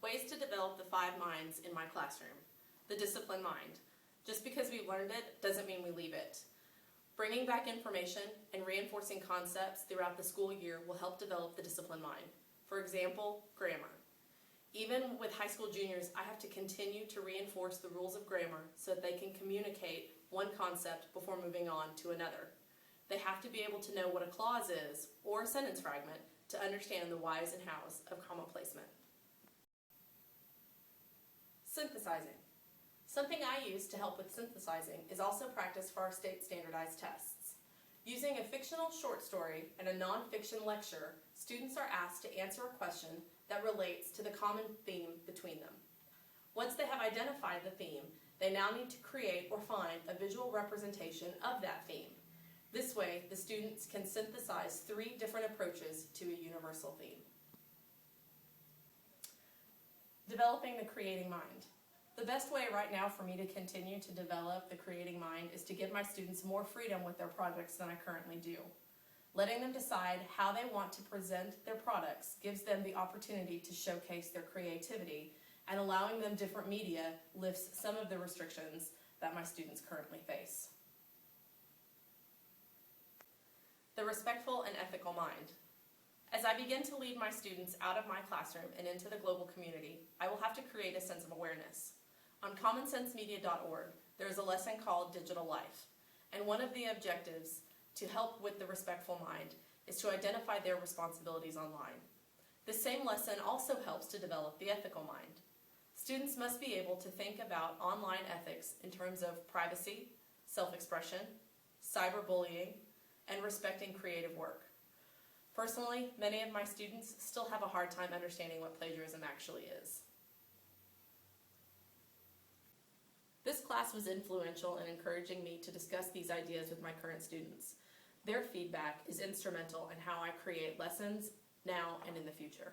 Ways to develop the 5 minds in my classroom. The discipline mind. Just because we've learned it doesn't mean we leave it. Bringing back information and reinforcing concepts throughout the school year will help develop the discipline mind. For example, grammar. Even with high school juniors, I have to continue to reinforce the rules of grammar so that they can communicate one concept before moving on to another. They have to be able to know what a clause is, or a sentence fragment, to understand the whys and hows of comma placement. Synthesizing. Something I use to help with synthesizing is also practice for our state standardized tests. Using a fictional short story and a nonfiction lecture, students are asked to answer a question that relates to the common theme between them. Once they have identified the theme, they now need to create or find a visual representation of that theme. This way, the students can synthesize 3 different approaches to a universal theme. Developing the creating mind. The best way right now for me to continue to develop the creating mind is to give my students more freedom with their projects than I currently do. Letting them decide how they want to present their products gives them the opportunity to showcase their creativity, and allowing them different media lifts some of the restrictions that my students currently face. The respectful and ethical mind. As I begin to lead my students out of my classroom and into the global community, I will have to create a sense of awareness. On commonsensemedia.org, there is a lesson called Digital Life, and one of the objectives to help with the respectful mind is to identify their responsibilities online. This same lesson also helps to develop the ethical mind. Students must be able to think about online ethics in terms of privacy, self-expression, cyberbullying, and respecting creative work. Personally, many of my students still have a hard time understanding what plagiarism actually is. This class was influential in encouraging me to discuss these ideas with my current students. Their feedback is instrumental in how I create lessons now and in the future.